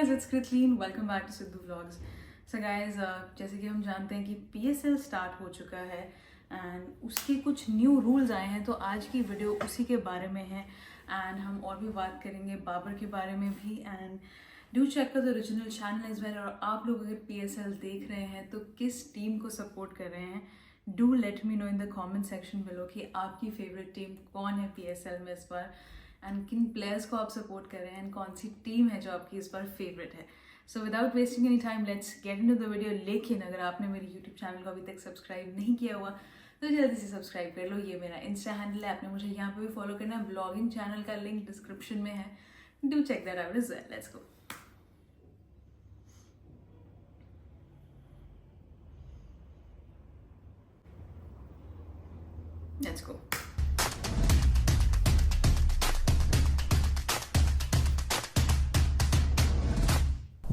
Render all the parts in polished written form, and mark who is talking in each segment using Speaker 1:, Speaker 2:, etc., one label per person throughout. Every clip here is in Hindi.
Speaker 1: guys, it's Kritleen. Welcome back to Sidhu Vlogs. So guys, जैसे कि हम जानते हैं कि PSL स्टार्ट हो चुका है एंड उसके कुछ न्यू रूल्स आए हैं, तो आज की वीडियो उसी के बारे में है एंड हम और भी बात करेंगे बाबर के बारे में भी and do check the original channel as well. और आप लोग अगर PSL देख रहे हैं तो किस टीम को सपोर्ट कर रहे हैं, do let me know in the comment section below कि आपकी फेवरेट टीम कौन है PSL में इस बार एंड किन प्लेयर्स को आप सपोर्ट कर रहे हैं एंड कौन सी टीम है जो आपकी इस बार फेवरेट है। So without wasting any time let's get into the video. लेकिन अगर आपने मेरे यूट्यूब चैनल को अभी तक सब्सक्राइब नहीं किया हुआ तो जल्दी से सब्सक्राइब कर लो। ये मेरा इंस्टा हैंडल है, आपने मुझे यहाँ पे भी फॉलो करना है। ब्लॉगिंग चैनल का लिंक डिस्क्रिप्शन में है, do check that out as well. Let's go. Let's go.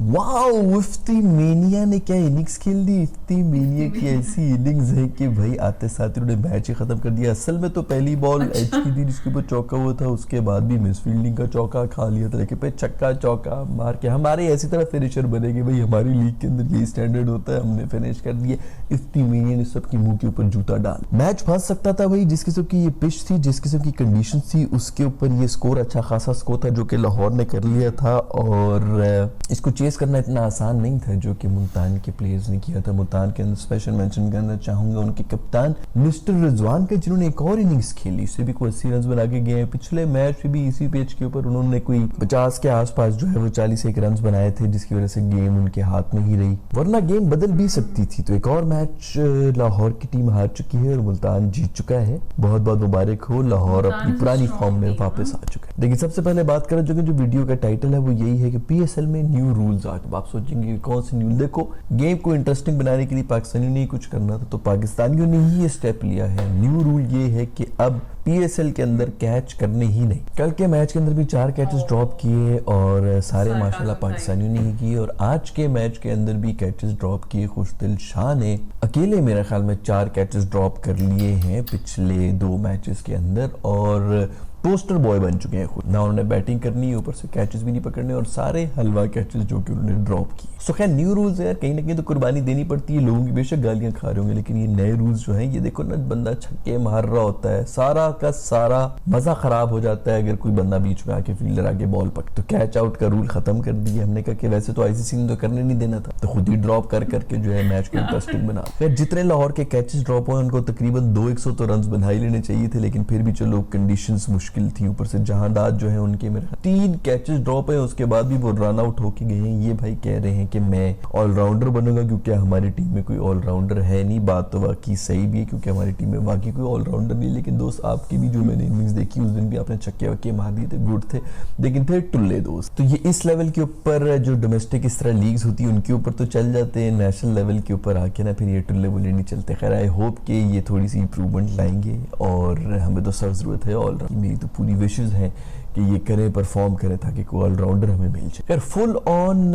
Speaker 2: Wow, Ifti mania ने क्या इनिंग्स खेल दी। इफ्ती मेनिया की ऐसी इनिंग्स है कि भाई आते साथ ही उन्होंने मैच ही खत्म कर दिया। असल में तो पहली बॉल एज की थी जिसके ऊपर चौका हुआ था, उसके बाद भी मिस फील्डिंग का चौका खा लिया था, लेकिन पे छक्का चौका मार के हमारे ऐसी तरह फिनिशर बनेंगे भाई। हमारी लीग के अंदर यही स्टैंडर्ड होता है, हमने फिनिश कर दिए। इफ्ती मेनिया ने सबकी मुंह के ऊपर जूता डाल। मैच फंस सकता था भाई, जिस किस्म की ये पिच थी, जिस किस्म की कंडीशन थी, उसके ऊपर ये स्कोर अच्छा खासा स्कोर था जो कि लाहौर ने कर लिया था। और इसको चेस करना इतना आसान नहीं था जो कि मुल्तान के प्लेयर्स ने किया था। मुल्तान के अंदर स्पेशल मेंशन करना चाहूंगा उनके कप्तान मिस्टर रिजवान का, जिन्होंने एक और इनिंग्स खेली, इससे भी कोई 80 रन बना के गए हैं। पिछले मैच में भी इसी पिच के ऊपर उन्होंने कोई 50 के आसपास जो है वो 41 रन बनाए थे, जिसकी वजह से गेम उनके हाथ में ही रही, वरना गेम बदल भी सकती थी। तो एक और मैच लाहौर की टीम हार चुकी है और मुल्तान जीत चुका है। बहुत बहुत मुबारक हो, लाहौर अपनी पुरानी फॉर्म में वापस आ चुका है। लेकिन सबसे पहले बात करें जो वीडियो का टाइटल है वो यही है कि PSL में न्यू रूल्स आ गए। आप सोचेंगे कौन से न्यू? देखो, गेम को इंटरेस्टिंग बनाने के लिए पाकिस्तानियों ने कुछ करना था, तो पाकिस्तानियों ने ही ये स्टेप लिया है। न्यू रूल ये है कि अब PSL के अंदर कैच करने ही नहीं। कल के मैच के अंदर भी 4 कैचेस ड्रॉप किए और सारे माशाल्लाह पाकिस्तानियों ने ही किए। और आज के मैच के अंदर भी कैचेस ड्रॉप किए। खुशदिल शाह ने अकेले मेरे ख्याल में 4 कैचेस ड्रॉप कर लिए हैं पिछले 2 मैचेस के अंदर और पोस्टर बॉय बन चुके हैं खुद। ना उन्होंने बैटिंग करनी है, ऊपर से कैचेस भी नहीं पकड़ने और सारे हलवा कैचेस जो कि उन्होंने ड्रॉप किए। सो खैर न्यू रूल्स है यार, कहीं ना कहीं तो कुर्बानी देनी पड़ती है। लोगों की बेशक गालियां खा रहे होंगे, लेकिन ये नए रूल्स जो हैं, ये देखो ना, बंदा छक्के मार रहा होता है, सारा का सारा मजा खराब हो जाता है अगर कोई बंदा बीच में आके फील्डर आके बॉल पक। तो कैच आउट का रूल खत्म कर दिया। हमने कहा कि वैसे तो ICC ने तो करने नहीं देना था, तो खुद ही ड्रॉप कर करके जो है मैच को इंटरेस्टिंग बना। फिर जितने लाहौर के कैचेस ड्रॉप हुए उनको तकरीबन 200 तो रन बना ही लेने चाहिए थे, लेकिन फिर भी चलो कंडीशंस मुश्किल थी। ऊपर से जहांदाद जो है उनके मेरे 3 कैचेस ड्रॉप है, उसके बाद भी वो रन आउट होके गए हैं। ये भाई कह रहे हैं कि मैं ऑलराउंडर बनूंगा, क्योंकि हमारी टीम में कोई ऑलराउंडर है नहीं। बात तो वाकई सही भी है, क्योंकि हमारी टीम में वाकई कोई ऑलराउंडर नहीं। लेकिन दोस्त, आपकी भी जो मैंने इनिंग्स देखी उस दिन भी आपने छक्के वक्के मार दिए थे, गुड थे, लेकिन थे टुल्ले दोस्त। तो ये इस लेवल के ऊपर जो डोमेस्टिक इस तरह लीग्स होती है उनके ऊपर तो चल जाते हैं, नेशनल लेवल के ऊपर आके ना फिर ये टुल्ले बुल्ले नहीं चलते। खैर आई होप कि ये थोड़ी सी इंप्रूवमेंट लाएंगे और हमें तो सख्त जरूरत है ऑलराउंडर। मेरी तो पूरी विशेष है कि ये करें, परफॉर्म करें, ताकि कोई ऑलराउंडर हमें मिल जाए। यार फुल ऑन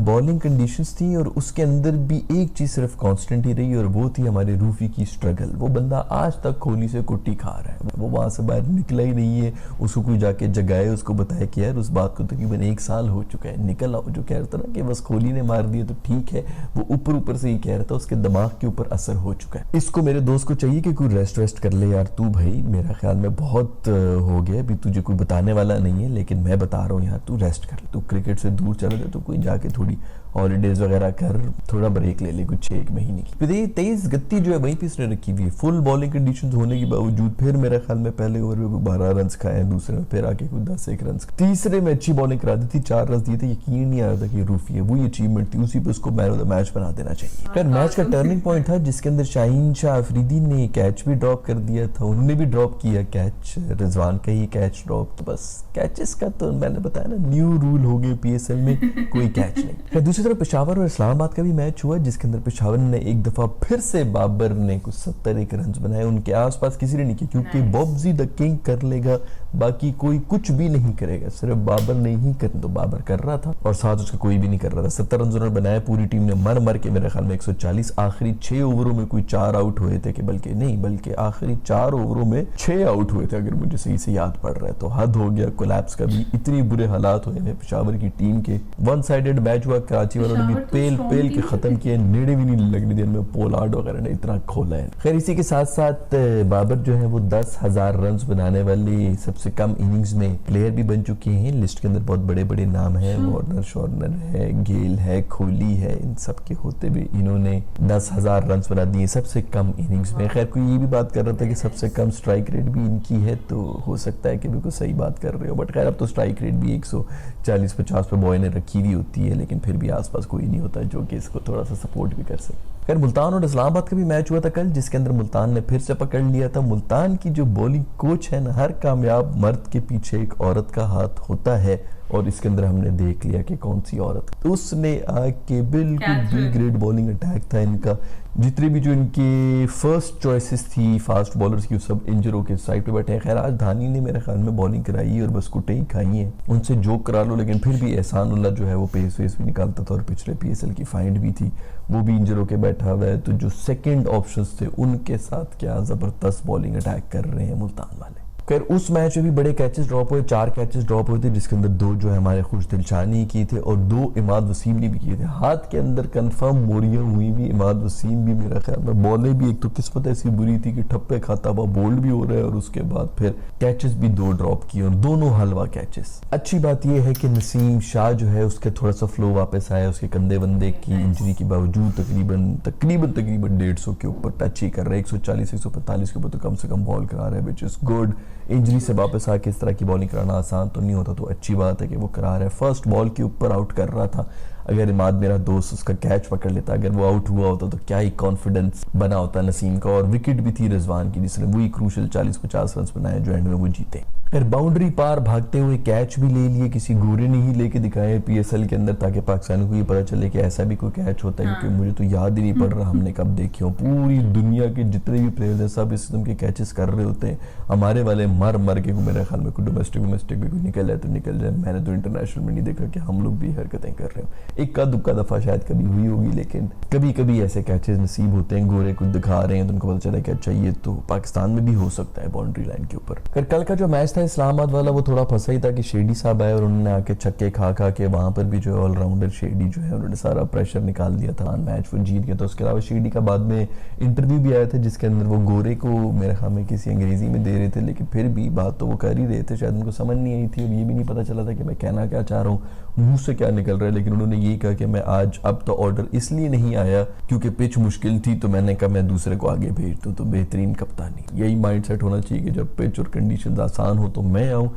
Speaker 2: बॉलिंग कंडीशंस थी और उसके अंदर भी एक चीज सिर्फ कांस्टेंट ही रही और वो थी हमारे रूफी की स्ट्रगल। वो बंदा आज तक कोहली से कुट्टी खा रहा है, वो वहां से बाहर निकला ही नहीं है। उसको कोई जाके जगाए, उसको बताया कि यार उस बात को तकरीबन 1 साल हो चुका है, निकल आओ। जो कह रहा था ना कि बस कोहली ने मार दिया तो ठीक है, वो ऊपर ऊपर से ही कह रहा था, उसके दिमाग के ऊपर असर हो चुका है। इसको मेरे दोस्त को चाहिए कि कोई रेस्ट कर ले यार। तू भाई मेरा ख्याल में बहुत हो गया, अभी तुझे कोई बताने वाला नहीं है, लेकिन मैं बता रहा हूँ यार, तू रेस्ट कर ले। तू क्रिकेट से दूर चला जाए तो कोई जाके थोड़ी हॉलीडेज वगैरह कर, थोड़ा ब्रेक ले ले कुछ 1 महीने की। फिर ये 23 गति जो है वहीं पे इसने रखी हुई है। फुल बॉलिंग कंडीशंस होने के बावजूद फिर मेरे ख्याल में पहले ओवर में 12 रन खाए, दूसरे में फिर आके कोई 10-1 रन, तीसरे में अच्छी बॉलिंग करा दी थी, 4 रन दिए थे। यकीन नहीं आ रहा था कि रूफी है, वही अचीवमेंट थी, उसी पे उसको मैन ऑफ द मैच बना देना चाहिए। फिर मैच का टर्निंग पॉइंट था जिसके अंदर शाहीन शाह अफरीदी ने कैच भी ड्रॉप कर दिया था। उन्होंने भी ड्रॉप किया कैच, रिजवान का ही कैच ड्रॉप। तो बस कैचेस का तो मैंने बताया ना, न्यू रूल हो गए PSL में, कोई कैच नहीं। फिर दूसरी तरफ पेशावर और इस्लामाबाद का भी मैच हुआ, जिसके अंदर पेशावर ने एक दफा फिर से बाबर ने कुछ 70 रन बनाए, उनके आसपास किसी ने नहीं किया, क्योंकि बॉब्जी द किंग कर लेगा बाकी कोई कुछ भी नहीं करेगा, सिर्फ बाबर ने ही कर, तो बाबर कर रहा था और साथ उसका कोई भी नहीं कर रहा था। 70 रन उन्होंने बनाए, पूरी टीम ने मर मर के मेरे ख्याल में 140, आखिरी 6 ओवरों में कोई 4 आउट हुए थे, कि बल्कि आखिरी 4 ओवरों में 6 आउट हुए थे अगर मुझे सही से याद पड़ रहा है। तो हद हो गया कोलैप्स का भी, इतनी बुरे हालात हुए हैं पेशावर की टीम के। वन साइडेड मैच हुआ, कराची वालों ने भी पेल पेल के खत्म किए, नेड़े भी नहीं लगने दिए, में पोलार्ड वगैरह ने इतना खोला है। खैर इसी के साथ साथ बाबर जो है वो 10,000 रन बनाने वाले सबसे कम इनिंग्स में प्लेयर भी बन चुके हैं। लिस्ट के अंदर बहुत बड़े बड़े नाम हैं, वार्नर शॉर्नर है, गेल है, कोहली है, इन सब के होते हुए इन्होंने 10,000 रन बना दिए सबसे कम इनिंग्स में। खैर कोई ये भी बात कर रहा था कि सबसे कम स्ट्राइक रेट भी इनकी है, तो हो सकता है कि बिल्कुल सही बात कर रहे हो, बट खैर अब तो स्ट्राइक रेट भी 140-50 पे बॉय ने रखी हुई होती है, लेकिन फिर भी आसपास कोई नहीं होता जो कि इसको थोड़ा सा सपोर्ट भी कर सके। खैर मुल्तान और इस्लामाबाद का भी मैच हुआ था कल, जिसके अंदर मुल्तान ने फिर से पकड़ लिया था। मुल्तान की जो बॉलिंग कोच है ना, हर कामयाब मर्द के पीछे एक औरत का हाथ होता है, और इसके अंदर हमने देख लिया कि कौन सी औरत, उसने आके बिल्कुल बी ग्रेड बॉलिंग अटैक था इनका। जितने भी जो इनके फर्स्ट चॉइसेस थी फास्ट बॉलर्स की, सब इंजर होकर साइड पे बैठे हैं। खैर आज धानी ने मेरे ख्याल में बॉलिंग कराई और बस कुटे ही खाई है, उनसे जोक करा लो, लेकिन फिर भी एहसानुल्लाह जो है वो पेस वेस भी निकालता था और पिछले PSL की फाइंड भी थी, वो भी इंजर होकर बैठा हुआ है। तो जो सेकेंड ऑप्शंस थे उनके साथ क्या ज़बरदस्त बॉलिंग अटैक कर रहे हैं मुल्तान वाले। खैर उस मैच में भी बड़े कैचेस ड्रॉप हुए, 4 कैचेस ड्रॉप हुए थे, जिसके अंदर 2 जो है हमारे खुश दिलशानी किए थे और 2 इमाद वसीम ने भी किए थे। हाथ के अंदर कंफर्म मोरियां हुई भी, इमाद वसीम भी मेरा ख्याल में। बॉलें भी एक तो किस्मत ऐसी बुरी थी कि ठप्पे खाता हुआ बोल्ड भी हो रहा है, और उसके बाद फिर कैचेस भी 2 ड्रॉप किए और दोनों हलवा कैचेस। अच्छी बात यह है कि नसीम शाह जो है उसके थोड़ा सा फ्लो वापस आया, उसके कंधे वंदे की इंजरी के बावजूद तकरीबन 150 के ऊपर टच ही कर रहे हैं, 140-145 के ऊपर तो कम से कम बॉल करा रहे हैं, विच इज गुड। इंजरी से वापस आके इस तरह की बॉलिंग कराना आसान तो नहीं होता, तो अच्छी बात है कि वो करा रहा है। फर्स्ट बॉल के ऊपर आउट कर रहा था, अगर इमाद मेरा दोस्त उसका कैच पकड़ लेता, अगर वो आउट हुआ होता तो क्या ही कॉन्फिडेंस बना होता नसीम का। और विकेट भी थी रिजवान की, जिसने वही क्रूशल 40-50 रन बनाए जो एंड में वो जीते। फिर बाउंड्री पार भागते हुए कैच भी ले लिए, किसी गोरे ने ही लेके दिखाए PSL के अंदर, ताकि पाकिस्तान को ये पता चले कि ऐसा भी कोई कैच होता है, क्योंकि मुझे तो याद ही नहीं पड़ रहा हमने कब देखे हो। पूरी दुनिया के जितने भी प्लेयर्स हैं सब इस किस्म के कैचेस कर रहे होते हैं, हमारे वाले मर मर के मेरे ख्याल में कोई डोमेस्टिक भी कोई निकल जाए तो निकल जाए। मैंने तो इंटरनेशनल में नहीं देखा कि हम लोग भी हरकतें कर रहे हो, एक का दुक्का दफा शायद कभी हुई होगी, लेकिन कभी कभी ऐसे कैचेस नसीब होते हैं। गोरे कुछ दिखा रहे हैं तो उनको पता चला कि अच्छा ये तो पाकिस्तान में भी हो सकता है बाउंड्री लाइन के ऊपर। फिर कल का जो मैच था इस्लामाबाद वाला, वो थोड़ा फंसा ही था कि शेडी साहब आए और उन्होंने आके छक्के खा के वहां पर भी जो है ऑलराउंडर शेडी जो है उन्होंने सारा प्रेशर निकाल दिया था, मैच वो जीत गया। तो उसके अलावा शेडी का बाद में इंटरव्यू भी आया था, जिसके अंदर वो गोरे को मेरे ख्याल में किसी अंग्रेजी में दे रहे थे, लेकिन फिर भी बात तो वो कर ही रहे थे, शायद उनको समझ नहीं आई थी और ये भी नहीं पता चला था कि मैं कहना क्या चाह रहा हूँ, मुंह से क्या निकल रहा है। लेकिन उन्होंने ये कहा कि मैं आज अब तो ऑर्डर इसलिए नहीं आया क्योंकि पिच मुश्किल थी, तो मैंने कहा मैं दूसरे को आगे भेज दूं, तो बेहतरीन कप्तानी। यही माइंडसेट होना चाहिए कि जब पिच और कंडीशंस आसान हो तो मैं आऊं,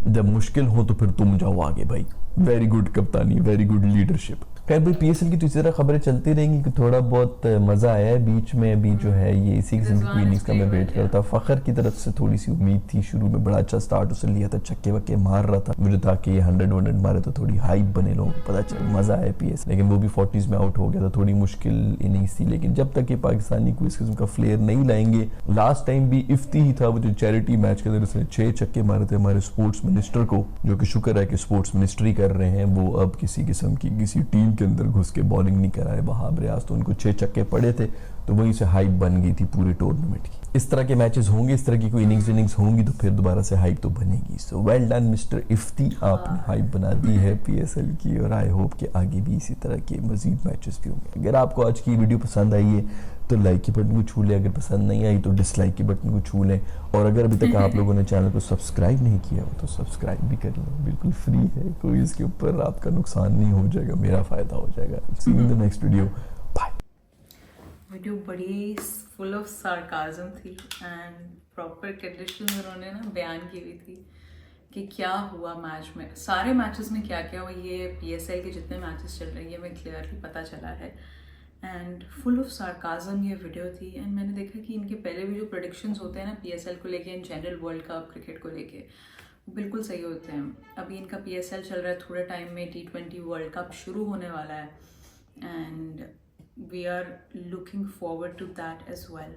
Speaker 2: जब मुश्किल हो तो फिर तुम जाओ आगे भाई। वेरी गुड कप्तानी, वेरी गुड लीडरशिप। खैर भाई PSL की तो इसी तरह खबरें चलती रहेंगी कि थोड़ा बहुत मज़ा आया है बीच में। अभी जो है ये इसी किस्म की इनिंग्स का मैं वेट करता। फ़खर की तरफ से थोड़ी सी उम्मीद थी, शुरू में बड़ा अच्छा स्टार्ट उसने लिया था, छक्के वक्के मार रहा था, मुझे था कि ये 100 मारे तो थोड़ी हाइप बने, लोगों को पता चले मज़ा आया PSL, लेकिन वो भी 40s में आउट हो गया था। थोड़ी मुश्किल इनिंग्स थी, लेकिन जब तक ये पाकिस्तानी कोई इस किस्म का फ्लेयर नहीं लाएंगे, लास्ट टाइम भी इफ्ती ही था वो जो चैरिटी मैच के अंदर उसने 6 छक्के मारे थे हमारे स्पोर्ट्स मिनिस्टर को, जो कि शुक्र है कि स्पोर्ट्स मिनिस्ट्री कर रहे हैं, वो अब किसी किस्म की किसी टीम के अंदर घुस के बॉलिंग नहीं कराए। वहाब रियाज तो उनको 6 छक्के पड़े थे, तो वहीं से हाइप बन गई थी पूरे टूर्नामेंट की। इस तरह के मैचेस होंगे, इस तरह की कोई इनिंग्स होंगी तो फिर दोबारा से हाइप तो बनेगी। So well done mister Ifti, आपने हाइप बना दी है PSL की, और आई होप कि आगे भी इसी तरह के मजीद मैचेस भी होंगे। अगर आपको आज की वीडियो पसंद आई है तो लाइक के बटन को छू लें, अगर पसंद नहीं आई तो डिसलाइक के बटन को छू लें, और अगर अभी तक आप लोगों ने चैनल को सब्सक्राइब नहीं किया हो तो सब्सक्राइब भी कर लें, बिल्कुल फ्री है, कोई इसके ऊपर आपका नुकसान नहीं हो जाएगा, मेरा फ़ायदा हो जाएगा। See you in the next video, bye.
Speaker 1: Video बड़ी फुल ऑफ सार्काज्म थी एंड प्रॉपर कंडीशन उन्होंने ना बयान की हुई थी कि क्या हुआ मैच में, सारे मैचेस में क्या क्या हुआ, ये PSL के जितने मैचेस चल रहे हैं ये हमें क्लियरली पता चला है। एंड फुल ऑफ सार्काज्म ये वीडियो थी। एंड मैंने देखा कि इनके पहले भी जो प्रेडिक्शंस होते हैं ना PSL को लेके, in general world cup cricket को लेके, वो बिल्कुल सही होते हैं। अभी इनका PSL चल रहा है, थोड़े टाइम में T20 वर्ल्ड कप शुरू होने वाला है and we are looking forward to that as well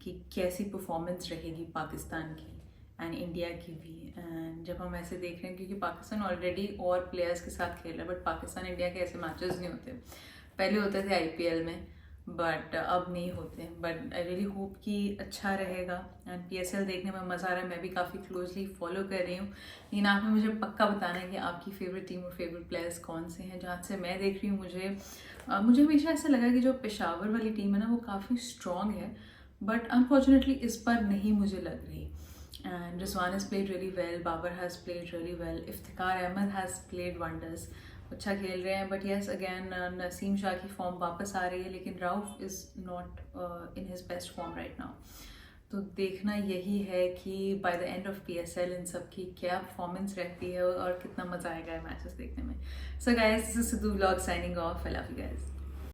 Speaker 1: कि कैसी परफॉर्मेंस रहेगी पाकिस्तान की। एंड इंडिया की भी। एंड जब हम ऐसे देख रहे हैं, क्योंकि पाकिस्तान ऑलरेडी और प्लेयर्स के साथ खेल रहा है, बट पाकिस्तान इंडिया के ऐसे मैचेस नहीं होते। पहले होते थे आईपीएल में, बट अब नहीं होते। बट आई रियली होप कि अच्छा रहेगा एंड पीएसएल देखने में मज़ा आ रहा है। मैं भी काफ़ी क्लोजली फॉलो कर रही हूँ, लेकिन आपने मुझे पक्का बताना है कि आपकी फेवरेट टीम और फेवरेट प्लेयर्स कौन से हैं। जहाँ से मैं देख रही हूँ, मुझे हमेशा ऐसा लगा कि जो पेशावर वाली टीम है ना, वो काफ़ी स्ट्रॉन्ग है, बट अनफॉर्चुनेटली इस बार नहीं मुझे लग रही। And Rizwan has played really well, Babar has played really well, Iftikhar Ahmed has played wonders, अच्छा खेल रहे हैं। But yes again Naseem Shah की फॉर्म वापस आ रही है, लेकिन Rauf is not in his best form right now. तो देखना यही है कि by the end of PSL इन सब की क्या परफॉर्मेंस रहती है और कितना मज़ा आएगा मैचेस देखने में। So guys, this is Sidhu vlog signing off. I love you guys.